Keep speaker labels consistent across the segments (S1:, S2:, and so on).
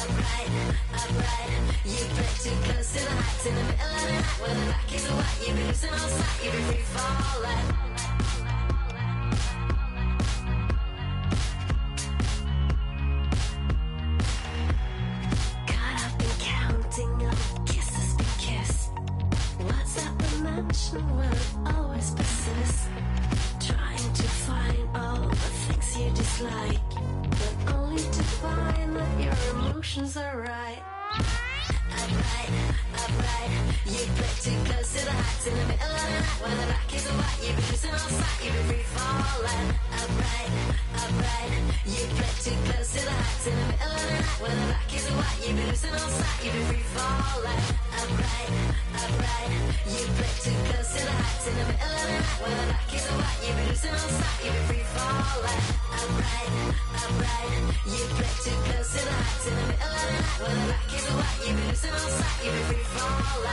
S1: upright, upright. You play too close to the heights in the middle of the night. When the back is white, you be losing all sight, you be free falling. Caught up in counting up kisses been kissed. What's that dimension where it always persists? Trying to find all the things you dislike, but only to find that your emotions are right. Upright, upright. You play too close to the heights in the middle of the night. When the back is white, you be losing all sight, you be free falling. Upright, upright. You play too close to the heights in the middle of the night. When the back is white, you be losing all sight, you be free falling. Upright, upright. You play too close to the heights in the middle of the night. When the back is white, you be losing all sight, you be free falling.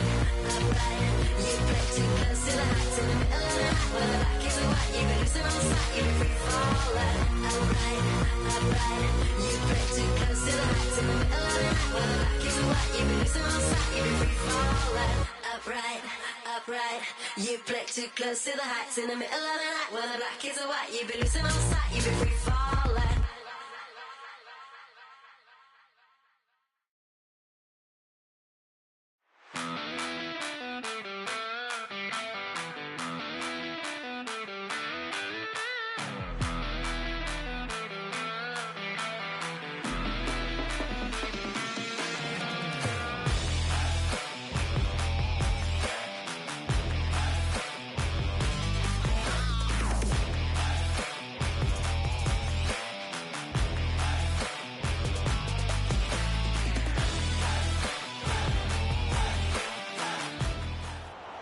S1: Upright, upright. You play too close to the heights in the middle of the night. When the back is white, you be losing all sight, you be free falling. You play too close to the heights in the middle of the night. When the black is white, you be losing all sight, you be free falling.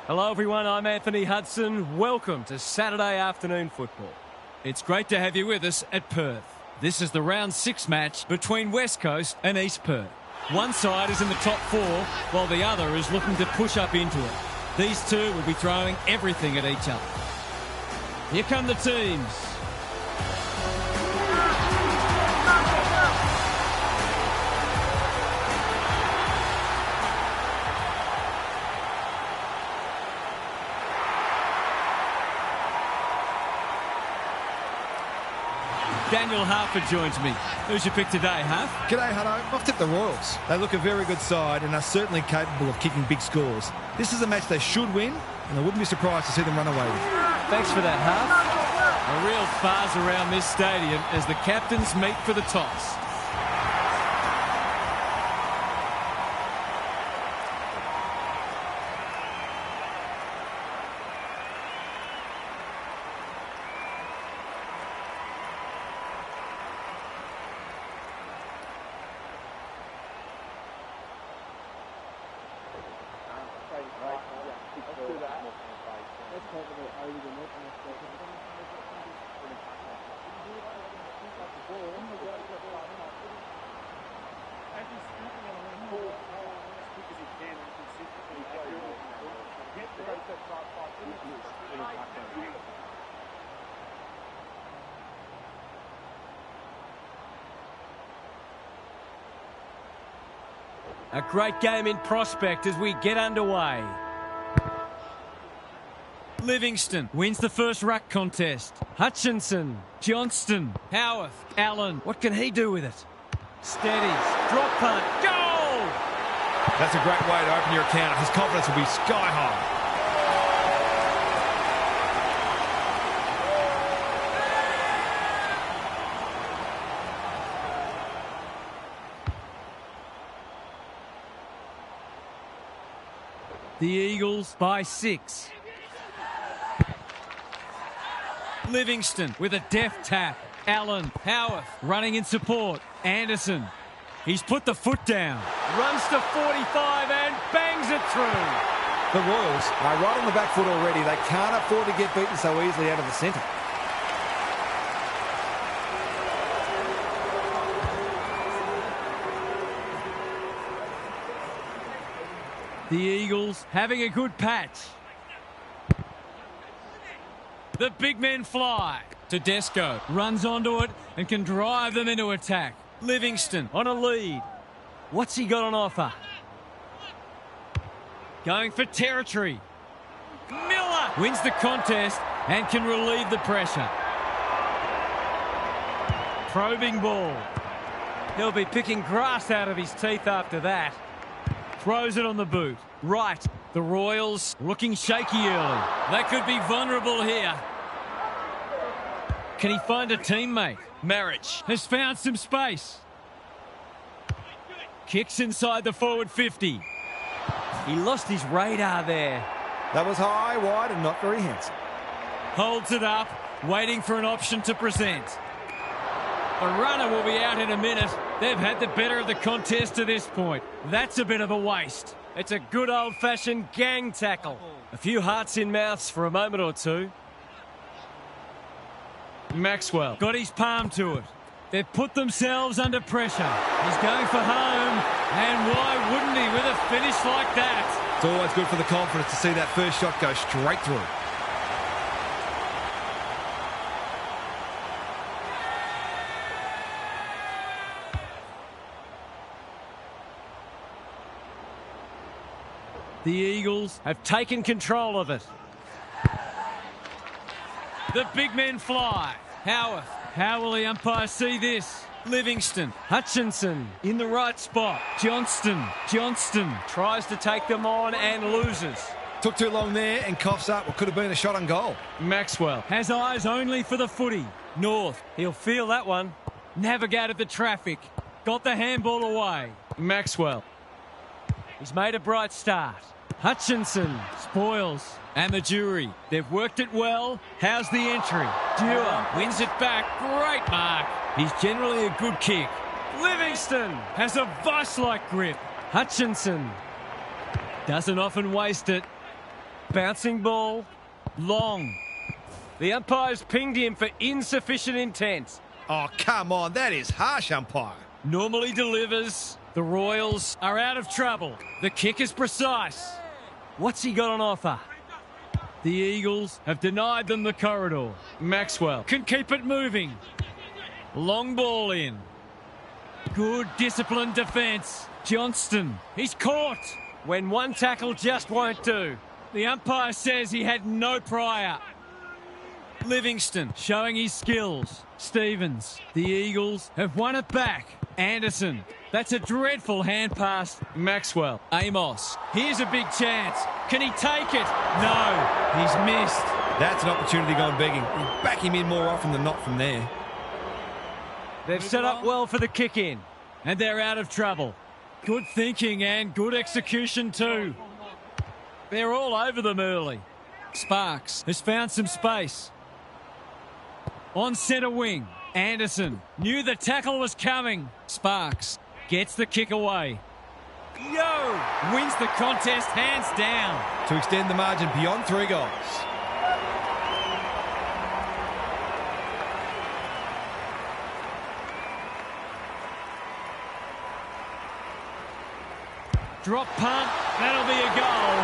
S2: Hello everyone, I'm Anthony Hudson. Welcome to Saturday afternoon football. It's great to have you with us at Perth. This is the round 6 match between West Coast and East Perth. One side is in the top 4 while the other is looking to push up into it. These two will be throwing everything at each other. Here come the teams. Daniel Harford joins me. Who's your pick today, Harf?
S3: G'day, Hutto. I've tipped the Royals. They look a very good side and are certainly capable of kicking big scores. This is a match they should win, and I wouldn't be surprised to see them run away with.
S2: Thanks for that, Harf. A real buzz around this stadium as the captains meet for the toss. A great game in prospect as we get underway. Livingston wins the first ruck contest. Hutchinson, Johnston, Howarth, Allen. What can he do with it? Steadies, drop punt, goal!
S3: That's a great way to open your account. His confidence will be sky high.
S2: The Eagles by 6. Livingston with a deft tap. Allen, Howarth running in support. Anderson, he's put the foot down. Runs to 45 and bangs it through.
S3: The Royals are right on the back foot already. They can't afford to get beaten so easily out of the centre.
S2: The Eagles having a good patch. The big men fly. Tedesco runs onto it and can drive them into attack. Livingston on a lead. What's he got on offer? Going for territory. Miller wins the contest and can relieve the pressure. Probing ball. He'll be picking grass out of his teeth after that. Throws it on the boot. Right. The Royals looking shaky early. They could be vulnerable here. Can he find a teammate? Marriage has found some space. Kicks inside the forward 50. He lost his radar there.
S3: That was high, wide, and not very handsome.
S2: Holds it up, waiting for an option to present. The runner will be out in a minute. They've had the better of the contest to this point. That's a bit of a waste. It's a good old-fashioned gang tackle. A few hearts in mouths for a moment or two. Maxwell got his palm to it. They've put themselves under pressure. He's going for home, and why wouldn't he with a finish like that?
S3: It's always good for the confidence to see that first shot go straight through.
S2: The Eagles have taken control of it. The big men fly. Howarth. How will the umpire see this? Livingston. Hutchinson in the right spot. Johnston tries to take them on and loses.
S3: Took too long there and coughs up what could have been a shot on goal.
S2: Maxwell has eyes only for the footy. North. He'll feel that one. Navigated the traffic. Got the handball away. Maxwell. He's made a bright start. Hutchinson spoils. And the jury. They've worked it well. How's the entry? Dewar wins it back. Great mark. He's generally a good kick. Livingston has a vice-like grip. Hutchinson doesn't often waste it. Bouncing ball. Long. The umpire's pinged him for insufficient intent.
S3: Oh, come on. That is harsh, umpire.
S2: Normally delivers. The Royals are out of trouble. The kick is precise. What's he got on offer? The Eagles have denied them the corridor. Maxwell can keep it moving. Long ball in. Good disciplined defence. Johnston, he's caught. When one tackle just won't do. The umpire says he had no prior. Livingston showing his skills. Stevens, the Eagles have won it back. Anderson, that's a dreadful hand pass. Maxwell, Amos, here's a big chance. Can he take it? No, he's missed.
S3: That's an opportunity gone begging. You back him in more often than not from there.
S2: They've set up well for the kick in, and they're out of trouble. Good thinking and good execution too. They're all over them early. Sparks has found some space. On centre wing, Anderson knew the tackle was coming. Sparks gets the kick away. Yo! Wins the contest hands down.
S3: To extend the margin beyond 3 goals.
S2: Drop punt, that'll be a goal.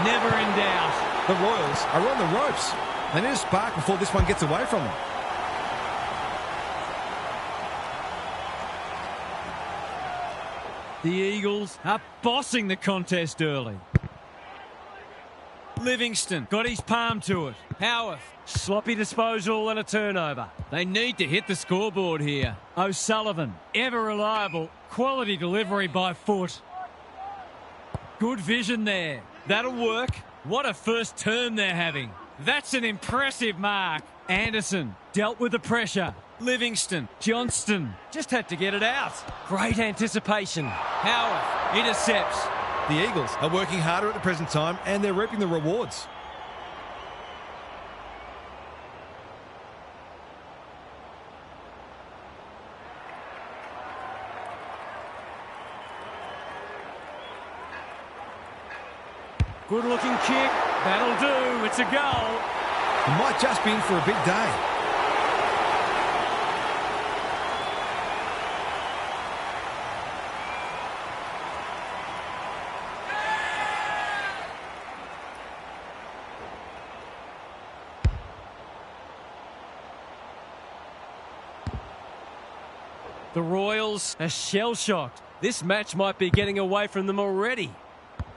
S2: Never in doubt.
S3: The Royals are on the ropes. They need a spark before this one gets away from them.
S2: The Eagles are bossing the contest early. Livingston got his palm to it. Howarth, sloppy disposal and a turnover. They need to hit the scoreboard here. O'Sullivan, ever reliable, quality delivery by foot. Good vision there. That'll work. What a first term they're having. That's an impressive mark. Anderson dealt with the pressure. Livingston, Johnston just had to get it out. Great anticipation. Howarth intercepts.
S3: The Eagles are working harder at the present time and they're reaping the rewards.
S2: Good looking kick. That'll do. It's a goal.
S3: He might just be in for a big day.
S2: The Royals are shell-shocked. This match might be getting away from them already.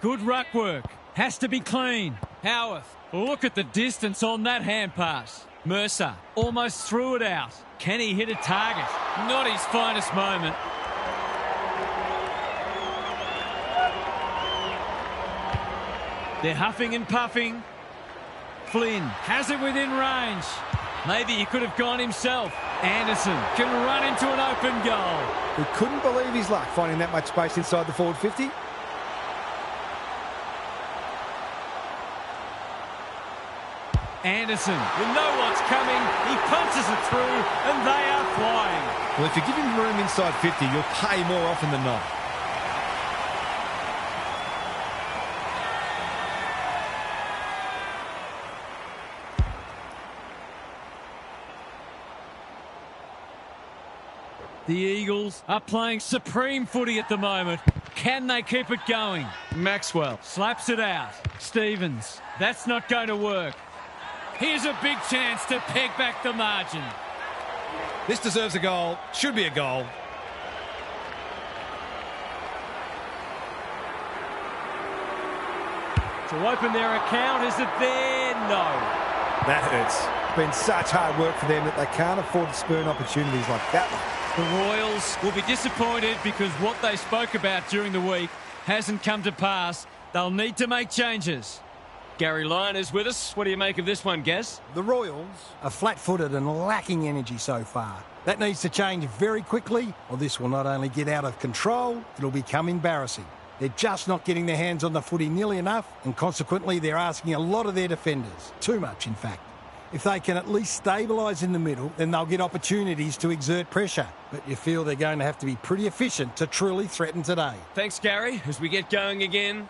S2: Good ruck work. Has to be clean. Howarth, look at the distance on that hand pass. Mercer almost threw it out. Can he hit a target? Not his finest moment. They're huffing and puffing. Flynn has it within range. Maybe he could have gone himself. Anderson can run into an open goal.
S4: He couldn't believe his luck finding that much space inside the forward 50.
S2: Anderson, you know what's coming. He punches it through and they are flying.
S3: Well, if you give him room inside 50, you'll pay more often than not.
S2: The Eagles are playing supreme footy at the moment. Can they keep it going? Maxwell slaps it out. Stevens, that's not going to work. Here's a big chance to peg back the margin.
S3: This deserves a goal. Should be a goal.
S2: To open their account, is it there? No.
S4: That hurts. It's been such hard work for them that they can't afford to spurn opportunities like that one.
S2: The Royals will be disappointed because what they spoke about during the week hasn't come to pass. They'll need to make changes. Gary Lyon is with us. What do you make of this one, Gaz?
S5: The Royals are flat-footed and lacking energy so far. That needs to change very quickly, or this will not only get out of control, it'll become embarrassing. They're just not getting their hands on the footy nearly enough, and consequently they're asking a lot of their defenders. Too much, in fact. If they can at least stabilise in the middle, then they'll get opportunities to exert pressure. But you feel they're going to have to be pretty efficient to truly threaten today.
S2: Thanks, Gary. As we get going again.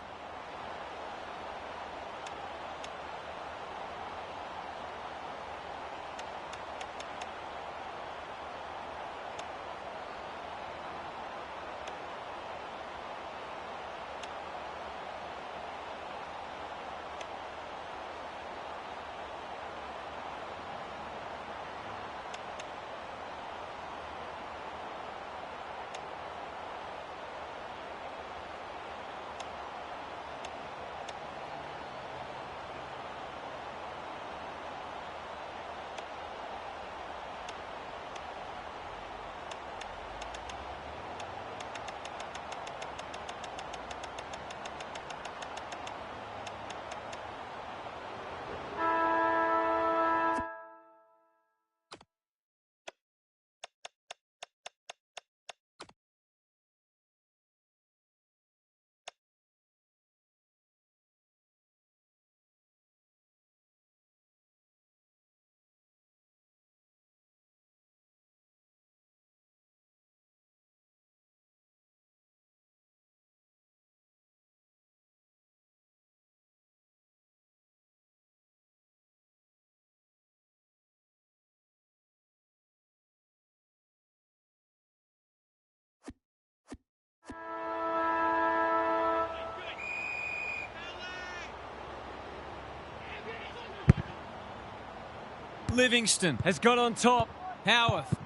S2: Livingston has got on top. Howarth.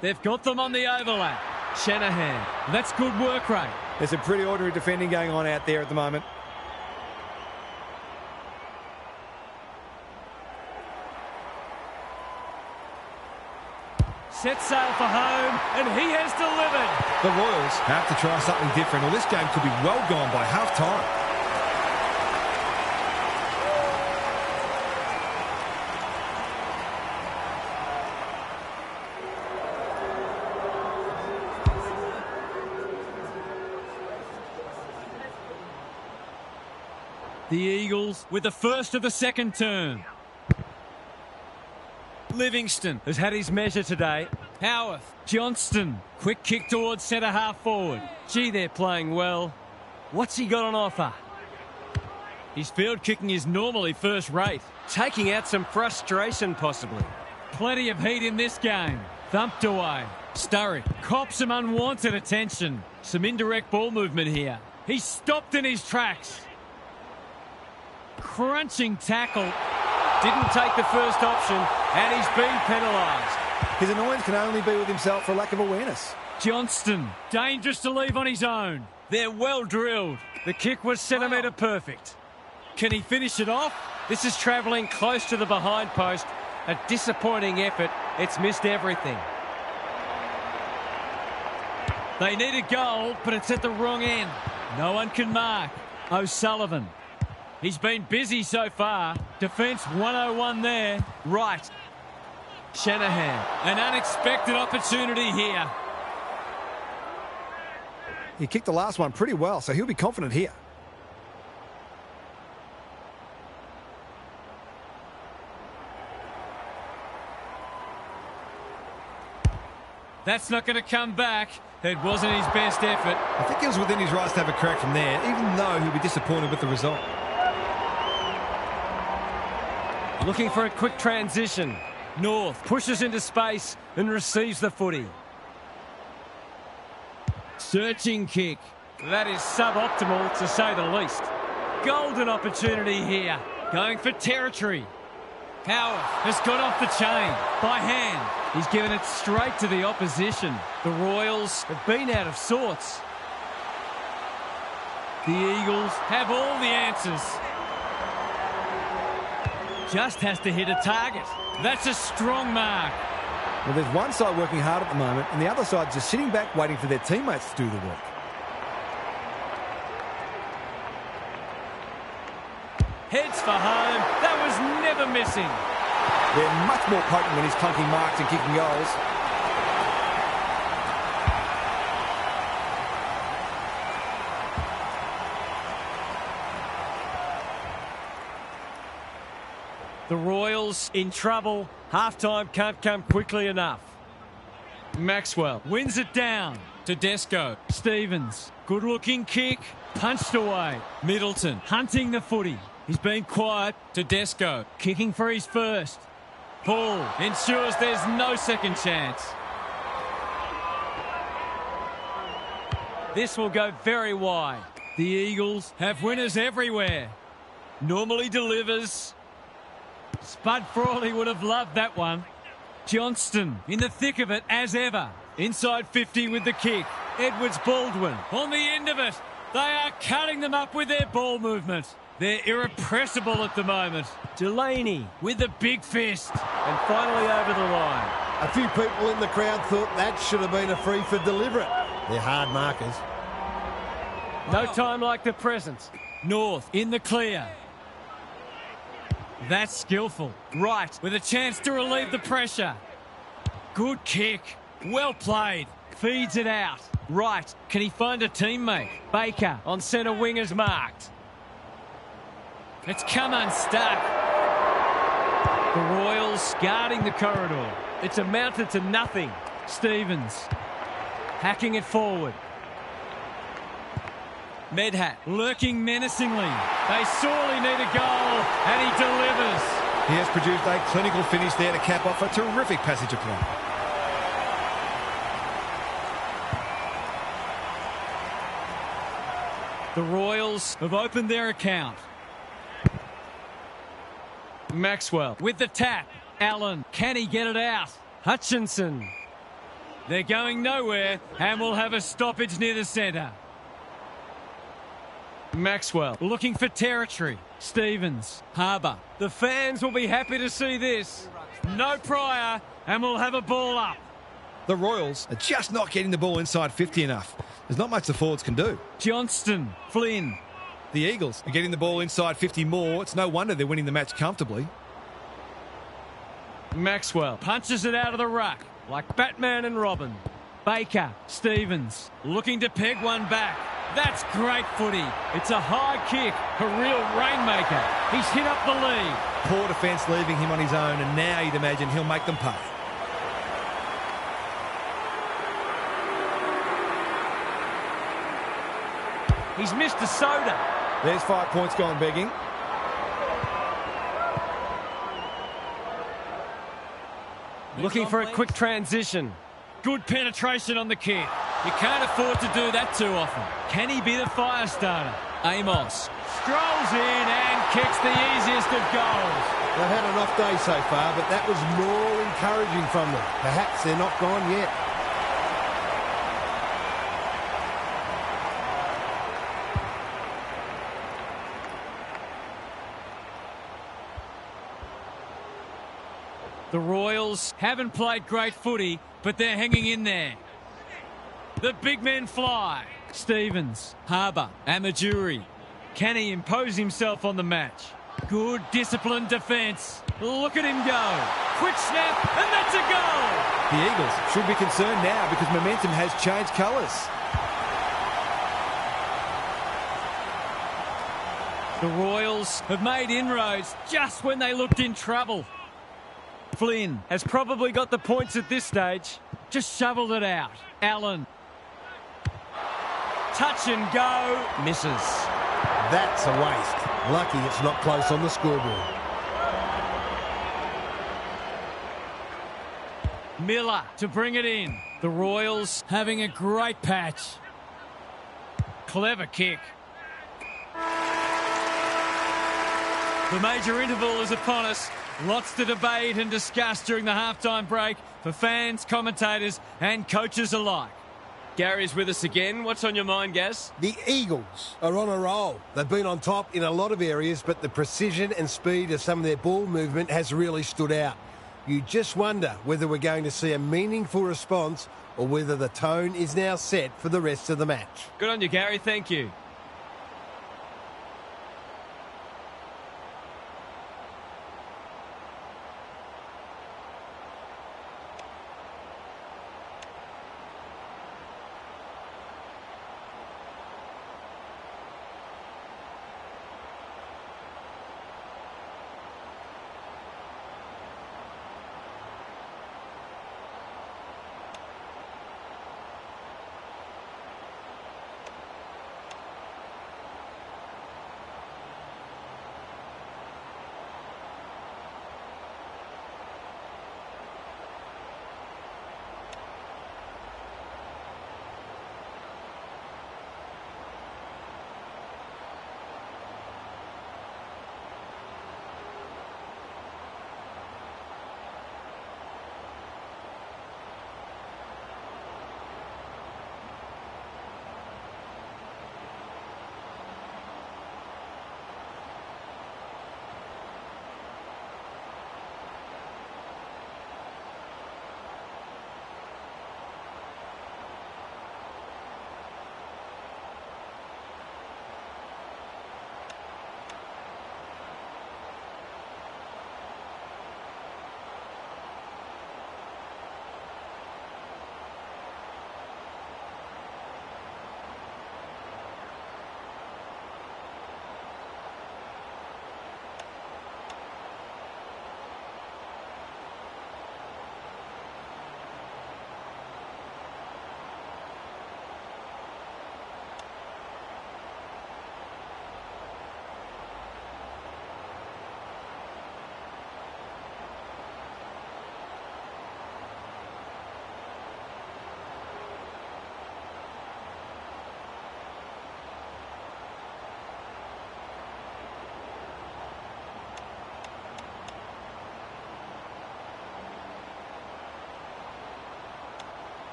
S2: They've got them on the overlap. Shanahan. That's good work rate.
S4: There's some pretty ordinary defending going on out there at the moment.
S2: Set sail for home, and he has delivered.
S3: The Royals have to try something different, or this game could be well gone by half-time.
S2: The Eagles with the first of the second turn. Livingston has had his measure today. Howarth, Johnston, quick kick towards centre half forward. Gee, they're playing well. What's he got on offer? His field kicking is normally first rate. Taking out some frustration possibly. Plenty of heat in this game. Thumped away. Sturrock cops some unwanted attention. Some indirect ball movement here. He's stopped in his tracks. Crunching tackle. Didn't take the first option, and he's been penalised.
S4: His annoyance can only be with himself for lack of awareness.
S2: Johnston, dangerous to leave on his own. They're well drilled. The kick was centimetre perfect. Can he finish it off? This is travelling close to the behind post. A disappointing effort. It's missed everything. They need a goal, but it's at the wrong end. No one can mark. O'Sullivan. He's been busy so far. Defence 101 there. Right. Shanahan. An unexpected opportunity here.
S4: He kicked the last one pretty well, so he'll be confident here.
S2: That's not going to come back. It wasn't his best effort.
S3: I think he was within his rights to have a crack from there, even though he'll be disappointed with the result.
S2: Looking for a quick transition. North pushes into space and receives the footy. Searching kick. That is suboptimal to say the least. Golden opportunity here. Going for territory. Howard has got off the chain by hand. He's given it straight to the opposition. The Royals have been out of sorts. The Eagles have all the answers. Just has to hit a target. That's a strong mark.
S4: Well, there's one side working hard at the moment, and the other side just sitting back waiting for their teammates to do the work.
S2: Heads for home. That was never missing.
S4: They're much more potent when he's clunking marks and kicking goals.
S2: The Royals in trouble. Half-time can't come quickly enough. Maxwell wins it down. Tedesco. Stevens. Good-looking kick. Punched away. Middleton hunting the footy. He's been quiet. Tedesco kicking for his first. Paul ensures there's no second chance. This will go very wide. The Eagles have winners everywhere. Normally delivers. Spud Frawley would have loved that one. Johnston in the thick of it as ever. Inside 50 with the kick. Edwards Baldwin on the end of it. They are cutting them up with their ball movement. They're irrepressible at the moment. Delaney with the big fist. And finally over the line.
S6: A few people in the crowd thought that should have been a free for deliberate. They're hard markers.
S2: No time like the present. North in the clear. That's skillful. Right, with a chance to relieve the pressure. Good kick. Well played. Feeds it out. Right, can he find a teammate? Baker on centre wing is marked. It's come unstuck. The Royals guarding the corridor. It's amounted to nothing. Stevens hacking it forward. Medhat lurking menacingly. They sorely need a goal, and he delivers.
S3: He has produced a clinical finish there to cap off a terrific passage of play.
S2: The Royals have opened their account. Maxwell with the tap. Allen, can he get it out? Hutchinson. They're going nowhere and will have a stoppage near the centre. Maxwell looking for territory. Stevens. Harbour. The fans will be happy to see this. No prior and we'll have a ball up.
S3: The Royals are just not getting the ball inside 50 enough. There's not much the forwards can do.
S2: Johnston. Flynn.
S3: The Eagles are getting the ball inside 50 more. It's no wonder they're winning the match comfortably.
S2: Maxwell punches it out of the ruck like Batman and Robin. Baker. Stevens looking to peg one back. That's great footy. It's a high kick, a real rainmaker. He's hit up the lead.
S3: Poor defence leaving him on his own, and now you'd imagine he'll make them pay.
S2: He's missed a soda.
S4: There's 5 points gone begging.
S2: Looking for a quick transition. Good penetration on the kick. You can't afford to do that too often. Can he be the fire starter? Amos strolls in and kicks the easiest of goals.
S6: They've had an off day so far, but that was more encouraging from them. Perhaps they're not gone yet.
S2: The Royals haven't played great footy, but they're hanging in there. The big men fly. Stevens, Harbour, Amajuri. Can he impose himself on the match? Good disciplined defence. Look at him go. Quick snap, and that's a goal.
S3: The Eagles should be concerned now because momentum has changed colours.
S2: The Royals have made inroads just when they looked in trouble. Flynn has probably got the points at this stage. Just shoveled it out. Allen. Touch and go. Misses.
S6: That's a waste. Lucky it's not close on the scoreboard.
S2: Miller to bring it in. The Royals having a great patch. Clever kick. The major interval is upon us. Lots to debate and discuss during the halftime break for fans, commentators and coaches alike. Gary's with us again. What's on your mind, Gaz?
S6: The Eagles are on a roll. They've been on top in a lot of areas, but the precision and speed of some of their ball movement has really stood out. You just wonder whether we're going to see a meaningful response or whether the tone is now set for the rest of the match.
S2: Good on you, Gary. Thank you.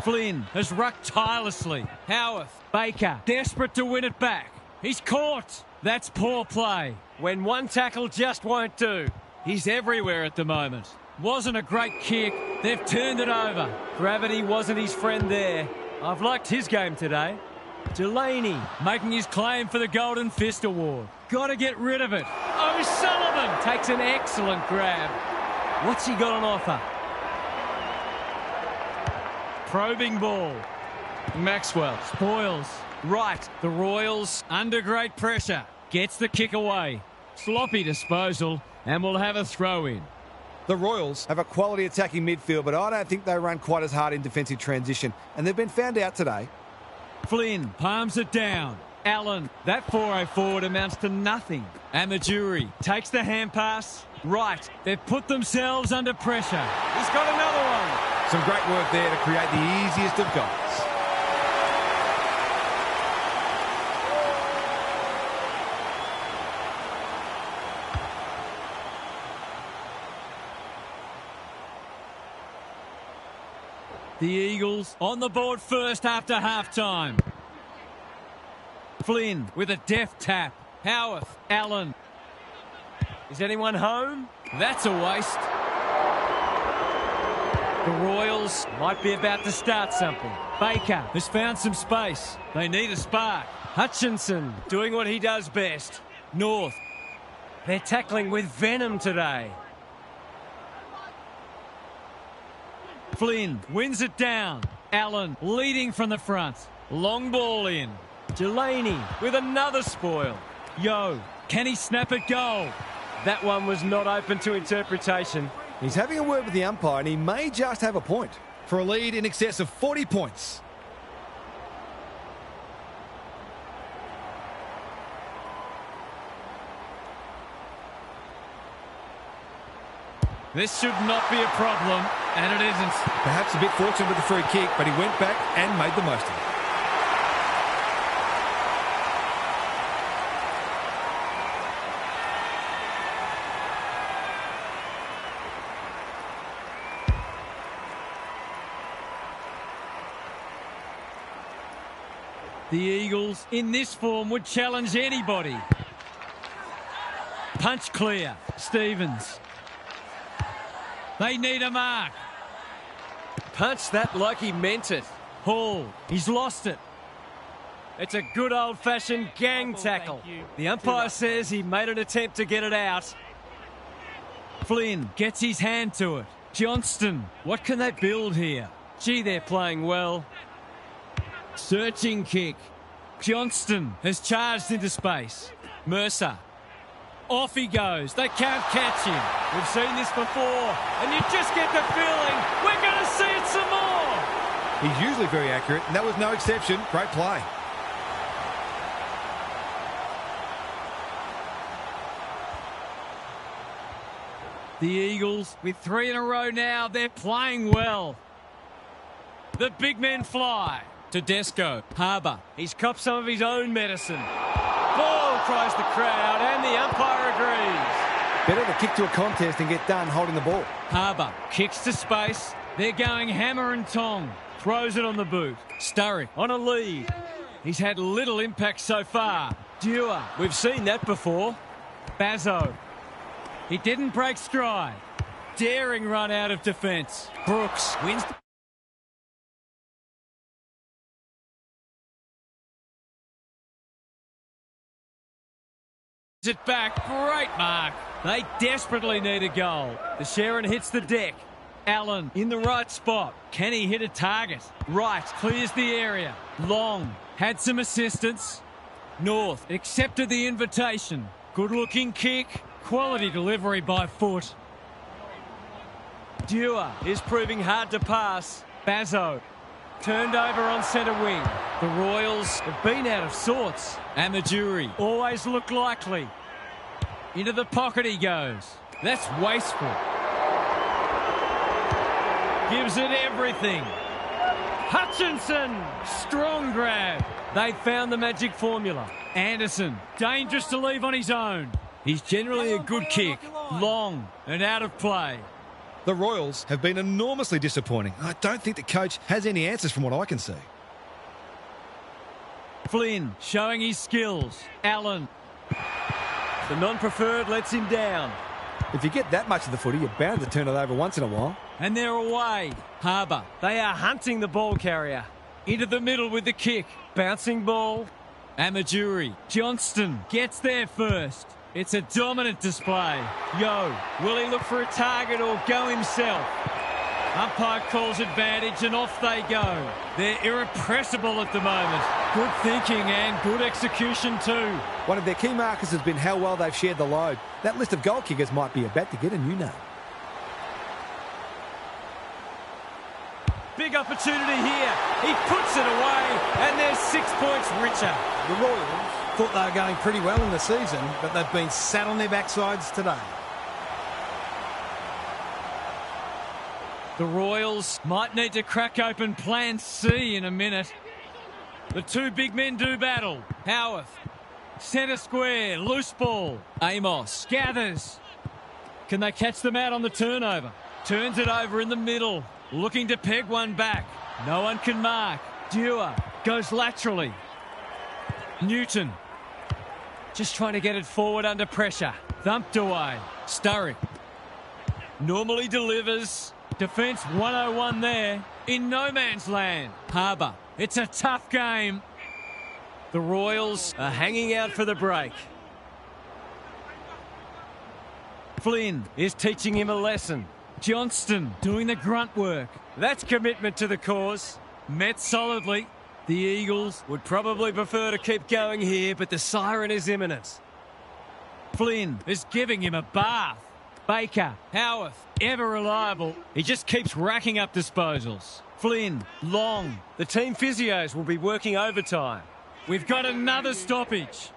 S2: Flynn has rucked tirelessly. Howarth, Baker, desperate to win it back. He's caught. That's poor play. When one tackle just won't do. He's everywhere at the moment. Wasn't a great kick. They've turned it over. Gravity wasn't his friend there. I've liked his game today. Delaney making his claim for the Golden Fist Award. Got to get rid of it. O'Sullivan takes an excellent grab. What's he got on offer? Probing ball. Maxwell spoils. Right, the Royals under great pressure. Gets the kick away. Sloppy disposal and will have a throw in.
S3: The Royals have a quality attacking midfield, but I don't think they run quite as hard in defensive transition, and they've been found out today.
S2: Flynn palms it down. Allen, that 4-0 forward amounts to nothing. Amajuri takes the hand pass. Right, they've put themselves under pressure. He's got another one.
S3: Some great work there to create the easiest of goals.
S2: The Eagles on the board first after half-time. Flynn with a deft tap. Howarth, Allen. Is anyone home? That's a waste. The Royals might be about to start something. Baker has found some space. They need a spark. Hutchinson doing what he does best. North. They're tackling with venom today. Flynn wins it down. Allen leading from the front. Long ball in. Delaney with another spoil. Yo, can he snap a goal? That one was not open to interpretation.
S3: He's having a word with the umpire, and he may just have a point. For a lead in excess of 40 points.
S2: This should not be a problem, and it isn't.
S3: Perhaps a bit fortunate with the free kick, but he went back and made the most of it.
S2: The Eagles, in this form, would challenge anybody. Punch clear. Stevens. They need a mark. Punch that like he meant it. Hall. He's lost it. It's a good old-fashioned gang tackle. The umpire says he made an attempt to get it out. Flynn gets his hand to it. Johnston. What can they build here? Gee, they're playing well. Searching kick. Johnston has charged into space. Mercer. Off he goes. They can't catch him. We've seen this before, and you just get the feeling we're going to see it some more.
S3: He's usually very accurate, and that was no exception. Great play.
S2: The Eagles, with 3 in a row now, they're playing well. The big men fly. Tedesco. Harbour. He's copped some of his own medicine. Ball, cries the crowd, and the umpire agrees.
S3: Better to kick to a contest and get done holding the ball.
S2: Harbour kicks to space. They're going hammer and tong. Throws it on the boot. Sturrock on a lead. He's had little impact so far. Dewar. We've seen that before. Bazzo. He didn't break stride. Daring run out of defence. Brooks wins. It back. Great mark. They desperately need a goal. The Sharon hits the deck. Allen in the right spot. Can he hit a target? Right. Clears the area. Long had some assistance. North accepted the invitation. Good looking kick. Quality delivery by foot. Dewar is proving hard to pass. Bazzo turned over on centre wing. The Royals have been out of sorts. Amajuri always looked likely. Into the pocket he goes. That's wasteful. Gives it everything. Hutchinson, strong grab. They found the magic formula. Anderson, dangerous to leave on his own. He's generally a good kick. Long and out of play.
S3: The Royals have been enormously disappointing. I don't think the coach has any answers from what I can see.
S2: Flynn showing his skills. Allen. The non-preferred lets him down.
S4: If you get that much of the footy, you're bound to turn it over once in a while.
S2: And they're away. Harbour. They are hunting the ball carrier. Into the middle with the kick. Bouncing ball. Amajuri. Johnston gets there first. It's a dominant display. Yo, will he look for a target or go himself? Umpire calls advantage and off they go. They're irrepressible at the moment. Good thinking and good execution too.
S4: One of their key markers has been how well they've shared the load. That list of goal kickers might be about to get a new name.
S2: Big opportunity here. He puts it away and they're 6 points richer.
S5: The Royals thought they were going pretty well in the season, but they've been sat on their backsides today.
S2: The Royals might need to crack open plan C in a minute. The two big men do battle. Howarth, centre square, loose ball. Amos gathers. Can they catch them out on the turnover? Turns it over in the middle, looking to peg one back. No one can mark. Dewar goes laterally. Newton just trying to get it forward under pressure. Thumped away. Sturrock normally delivers. Defence 101 there. In no man's land. Harbour. It's a tough game. The Royals are hanging out for the break. Flynn is teaching him a lesson. Johnston doing the grunt work. That's commitment to the cause. Met solidly. The Eagles would probably prefer to keep going here, but the siren is imminent. Flynn is giving him a bath. Baker, Howarth, ever reliable. He just keeps racking up disposals. Flynn, long. The team physios will be working overtime. We've got another stoppage.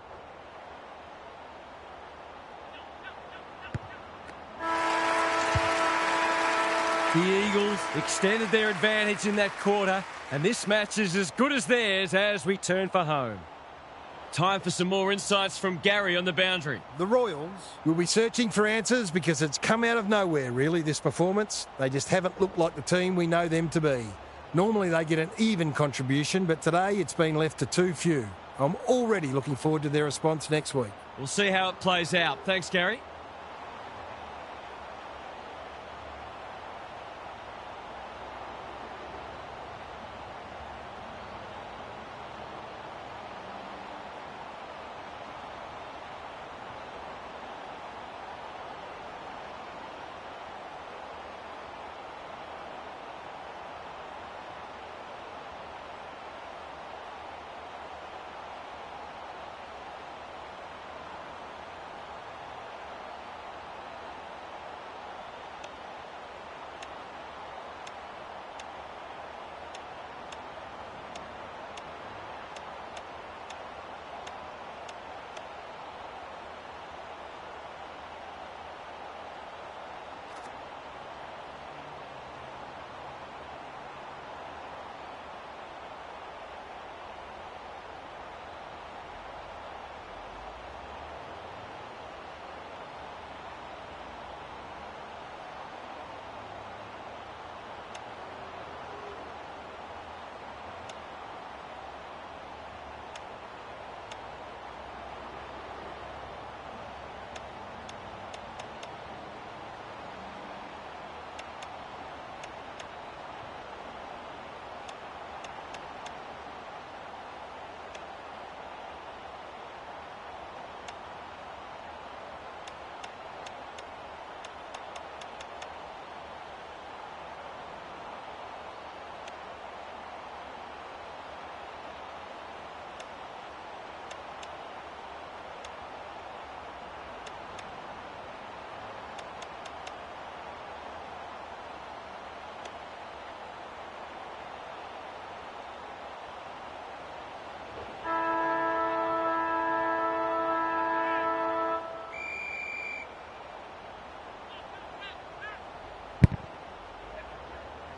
S2: The Eagles extended their advantage in that quarter, and this match is as good as theirs as we turn for home. Time for some more insights from Gary on the boundary.
S5: The Royals will be searching for answers because it's come out of nowhere, really, this performance. They just haven't looked like the team we know them to be. Normally they get an even contribution, but today it's been left to too few. I'm already looking forward to their response next week.
S2: We'll see how it plays out. Thanks, Gary.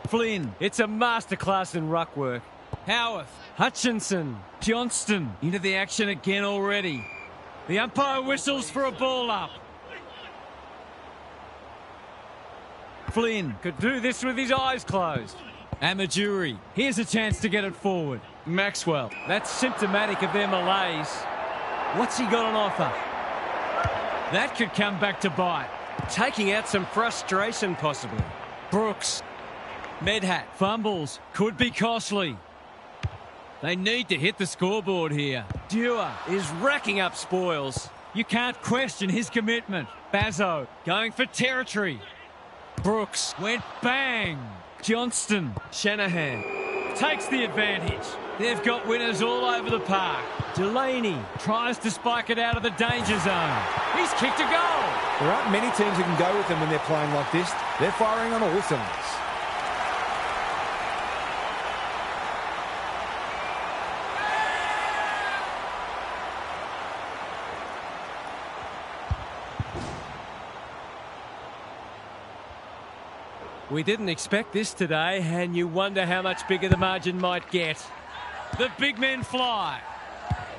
S2: Flynn, it's a masterclass in ruck work. Howarth, Hutchinson, Johnston into the action again already. The umpire whistles for a ball up. Flynn could do this with his eyes closed. Amajuri, here's a chance to get it forward. Maxwell, that's symptomatic of their malaise. What's he got on offer? That could come back to bite.
S7: Taking out some frustration, possibly.
S2: Brooks. Medhat fumbles. Could be costly. They need to hit the scoreboard here.
S7: Dewar is racking up spoils.
S2: You can't question his commitment. Bazzo going for territory. Brooks went bang. Johnston.
S7: Shanahan
S2: Takes the advantage. They've got winners all over the park.
S7: Delaney
S2: Tries to spike it out of the danger zone. He's kicked a goal.
S4: There aren't many teams who can go with them when they're playing like this. They're firing on all cylinders.
S7: We didn't expect this today, and you wonder how much bigger the margin might get.
S2: The big men fly.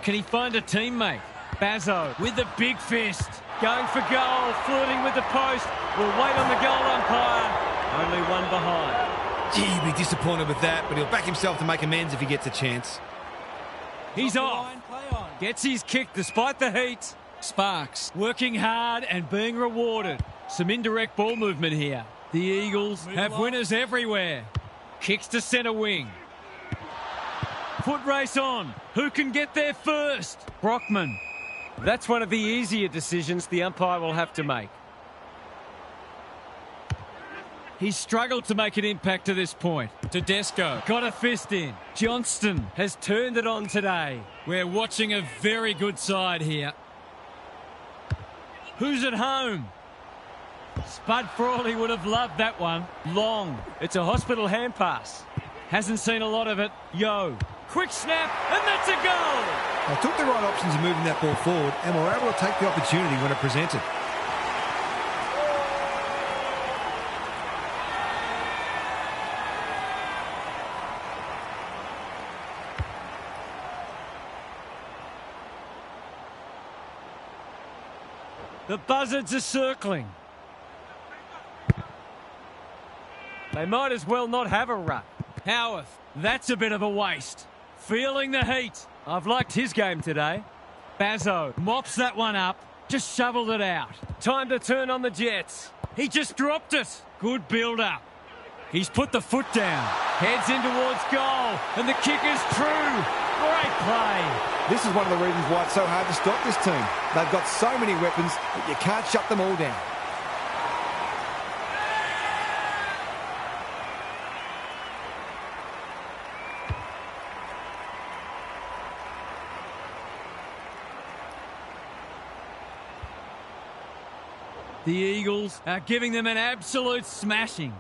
S2: Can he find a teammate? Bazzo with the big fist. Going for goal, flirting with the post. Will wait on the goal umpire.
S7: Only one behind.
S3: Gee, he'd be disappointed with that, but he'll back himself to make amends if he gets a chance.
S2: He's off. Gets his kick despite the heat. Sparks working hard and being rewarded. Some indirect ball movement here. The Eagles have winners everywhere. Kicks to centre wing. Foot race on. Who can get there first? Brockman.
S7: That's one of the easier decisions the umpire will have to make.
S2: He's struggled to make an impact to this point. Tedesco got a fist in. Johnston has turned it on today. We're watching a very good side here. Who's at home? Spud Frawley would have loved that one. Long.
S7: It's a hospital hand pass.
S2: Hasn't seen a lot of it. Yo. Quick snap, and that's a goal!
S3: They took the right options in moving that ball forward and were able to take the opportunity when it presented.
S2: The buzzards are circling.
S7: They might as well not have a run.
S2: Howarth, that's a bit of a waste. Feeling the heat.
S7: I've liked his game today.
S2: Bazzo mops that one up. Just shoveled it out.
S7: Time to turn on the Jets.
S2: He just dropped it. Good build-up. He's put the foot down. Heads in towards goal. And the kick is true. Great play.
S4: This is one of the reasons why it's so hard to stop this team. They've got so many weapons that you can't shut them all down.
S2: The Eagles are giving them an absolute smashing.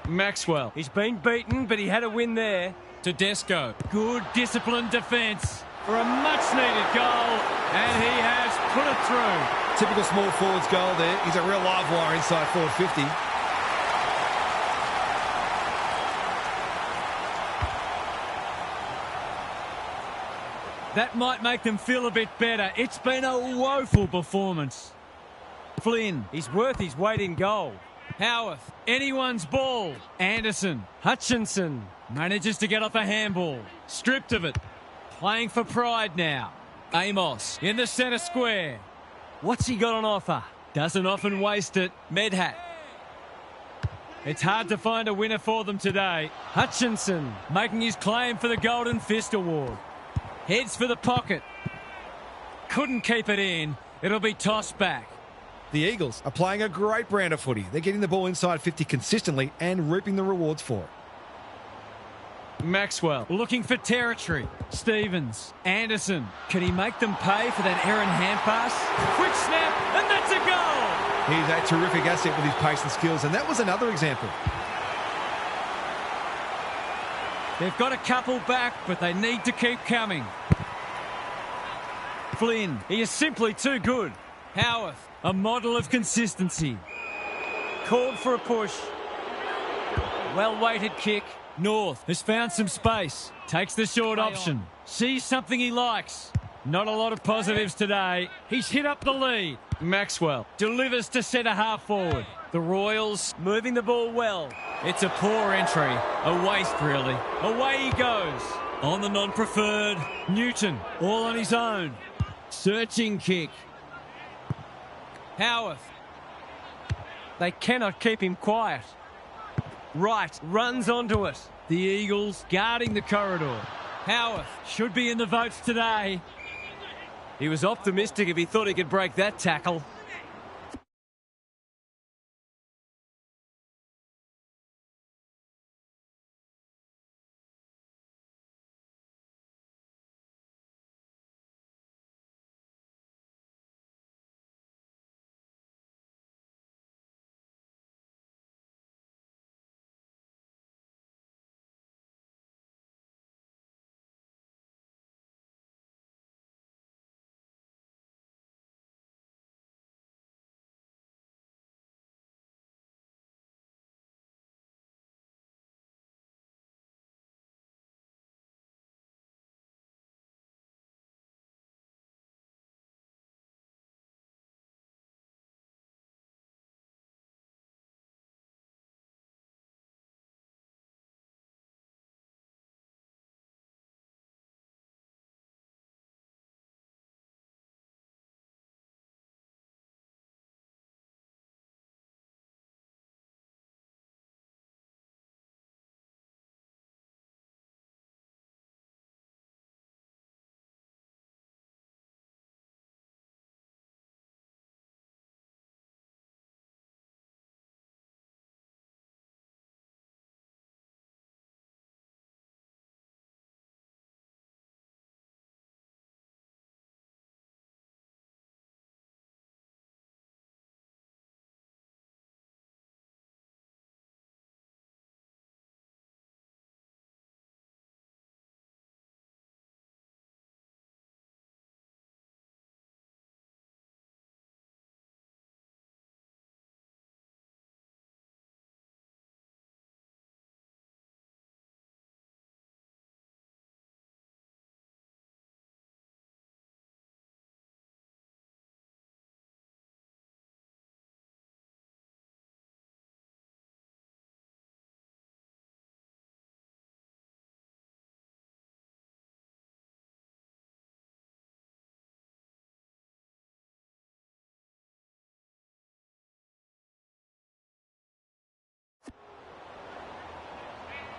S7: Maxwell. He's been beaten, but he had a win there.
S2: Tedesco. Good disciplined defence for a much-needed goal. And he has put it through.
S3: Typical small forward's goal there. He's a real live wire inside forward 50.
S2: That might make them feel a bit better. It's been a woeful performance. Flynn.
S7: He's worth his weight in gold.
S2: Howarth. Anyone's ball. Anderson.
S7: Hutchinson.
S2: Manages to get off a handball. Stripped of it. Playing for pride now. Amos in the centre square.
S7: What's he got on offer?
S2: Doesn't often waste it. Medhat. It's hard to find a winner for them today.
S7: Hutchinson.
S2: Making his claim for the Golden Fist Award. Heads for the pocket. Couldn't keep it in. It'll be tossed back.
S3: The Eagles are playing a great brand of footy. They're getting the ball inside 50 consistently and reaping the rewards for it.
S2: Maxwell looking for territory. Stevens. Anderson. Can he make them pay for that errant hand pass? Quick snap, and that's a goal!
S3: He's a terrific asset with his pace and skills, and that was another example.
S2: They've got a couple back, but they need to keep coming. Flynn.
S7: He is simply too good.
S2: Howarth. A model of consistency.
S7: Called for a push. Well-weighted kick.
S2: North has found some space. Takes the short option. Sees something he likes. Not a lot of positives today. He's hit up the lead. Maxwell delivers to centre half forward. The Royals moving the ball well. It's a poor entry. A waste, really. Away he goes. On the non-preferred. Newton, all on his own. Searching kick. Howarth. They cannot keep him quiet. Wright runs onto it. The Eagles guarding the corridor. Howarth should be in the votes today. He was optimistic if he thought he could break that tackle.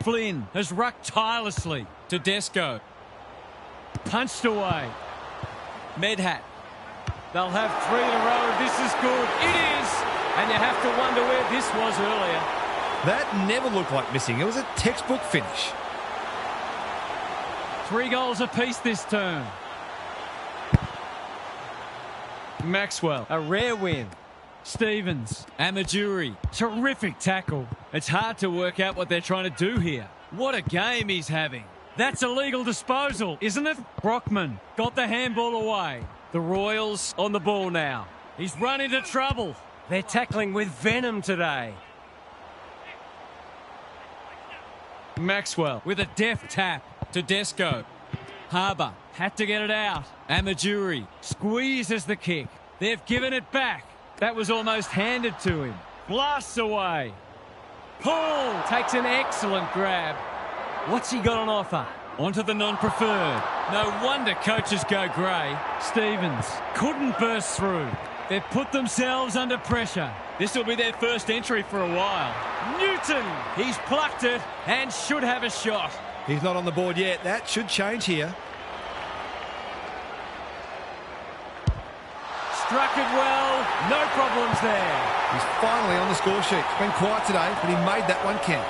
S2: Flynn has rucked tirelessly to Desco. Punched away. Medhat. They'll have 3 in a row. This is good. It is. And you have to wonder where this was earlier.
S3: That never looked like missing. It was a textbook finish.
S2: 3 goals apiece this turn. Maxwell, a rare win. Stevens, Amajuri, terrific tackle. It's hard to work out what they're trying to do here. What a game he's having. That's a legal disposal, isn't it? Brockman got the handball away. The Royals on the ball now. He's run into trouble. They're tackling with venom today. Maxwell with a deft tap to Desco. Harbour had to get it out. Amajuri squeezes the kick. They've given it back. That was almost handed to him. Blasts away. Paul takes an excellent grab. What's he got on offer? Onto the non-preferred. No wonder coaches go grey. Stevens couldn't burst through. They've put themselves under pressure. This will be their first entry for a while. Newton, he's plucked it and should have a shot.
S3: He's not on the board yet. That should change here.
S2: Struck it well. No problems there.
S3: He's finally on the score sheet. It's been quiet today, but he made that one count.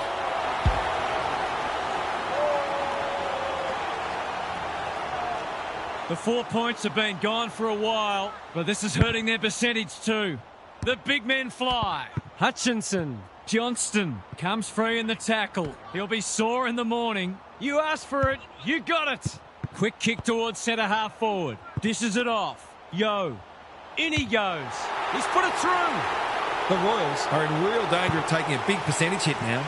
S2: The 4 points have been gone for a while, but this is hurting their percentage too. The big men fly. Hutchinson, Johnston comes free in the tackle. He'll be sore in the morning. You asked for it, you got it. Quick kick towards centre half forward. Dishes it off. Yo. In he goes. He's put it through.
S3: The Royals are in real danger of taking a big percentage hit now.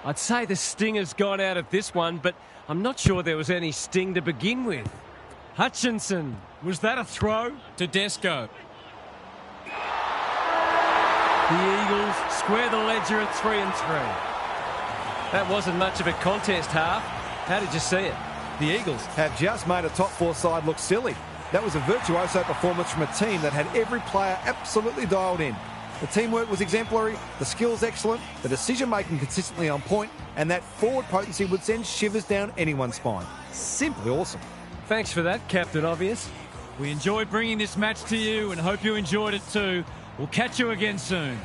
S7: I'd say the stinger's gone out of this one, but I'm not sure there was any sting to begin with. Hutchinson. Was that a throw?
S2: Tedesco.
S7: The Eagles square the ledger at 3-3. That wasn't much of a contest half. How did you see it?
S3: The Eagles have just made a top four side look silly. That was a virtuoso performance from a team that had every player absolutely dialed in. The teamwork was exemplary, the skills excellent, the decision-making consistently on point, and that forward potency would send shivers down anyone's spine. Simply awesome.
S7: Thanks for that, Captain Obvious.
S2: We enjoyed bringing this match to you and hope you enjoyed it too. We'll catch you again soon.